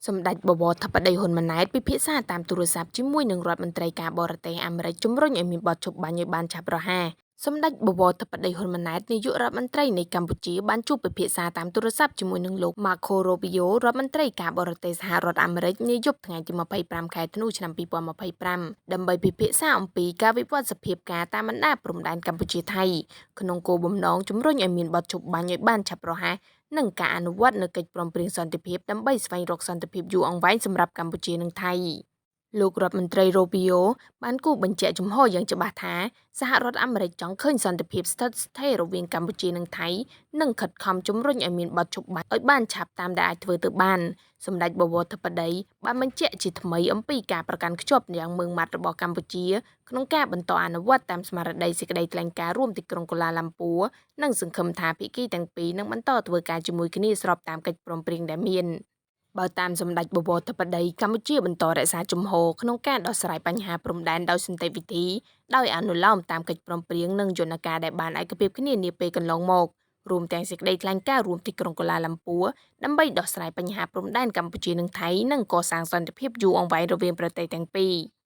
សម្ដេចបវរធិបតីហ៊ុនម៉ាណែតពិភាក្សាតាមទូរស័ព្ទជាមួយនឹងរដ្ឋមន្ត្រីការបរទេសអាមេរិកជំរុញឲ្យមានបទឈប់បាញ់ឲ្យបានឆាប់រហ័សសម្ដេចបវរធិបតីហ៊ុនម៉ាណែតនាយករដ្ឋមន្ត្រីនៃកម្ពុជាបានជួបពិភាក្សាតាមទូរស័ព្ទជាមួយនឹងលោក Marco Rubio រដ្ឋមន្ត្រីការបរទេសសហរដ្ឋអាមេរិកនាយប់ថ្ងៃទី25ខែធ្នូឆ្នាំ2025ដើម្បីពិភាក្សាអំពីការវិវត្តសភាពការតាមបណ្ដាព្រំដែនកម្ពុជាថៃក្នុងគោលបំណងជំរុញឲ្យមានបទឈប់បាញ់ឲ្យបានឆាប់រហ័សនិងការអនុវត្តនូវកិច្ចព្រមព្រៀងសន្តិភាពដើម្បីស្វែងរកសន្តិភាពយូរអង្វែងសម្រាប់កម្ពុជានិងថៃលោករដ្ឋមន្ត្រី Rubio បានគូបញ្ជាក់ជំហរយ៉ាងច្បាស់ថាសហរដ្ឋអាមេរិកចង់ឃើញសន្តិភាពស្ថិតស្ថេររវាងកម្ពុជានិងថៃនិងខិតខំជំរុញឲ្យមានបទឈប់បាញ់ឲ្យបានឆាប់តាមដែលអាចធ្វើទៅបានសម្ដេចបវរធិបតីបានបញ្ជាក់ជាថ្មីអំពីការប្រកាន់ខ្ជាប់យ៉ាងម៉ឺងម៉ាត់របស់កម្ពុជាក្នុងការបន្តអនុវត្តតាមស្មារតីសេចក្តីថ្លែងការណ៍រួមទីក្រុងកូឡាឡាំពួរនិងសង្ឃឹមថាភាគីទាំងពីរនឹងបន្តធ្វើការជាមួយគ្នាស្របតាមកិច្ចព្រមព្រៀងដែលមានបើតាមសម្ដេចបវរធិបតីកម្ពុជាបន្តរក្សាជំហរក្នុងការដោះស្រាយបញ្ហាព្រំដែនដោយសន្តិវិធីដោយអនុលោមតាមកិច្ចព្រមព្រៀងនិងយន្តការដែលបានឯកភាពគ្នានាពេលកន្លងមករួមទាំងសេចក្តីថ្លែងការណ៍រួមទីក្រុងកូឡាឡាំពួរដើម្បីដោះស្រាយបញ្ហាព្រំដែនកម្ពុជានិងថៃនិងកសាងសន្តិភាពយូរអង្វែងរវាងប្រទេសទាំងពីរ។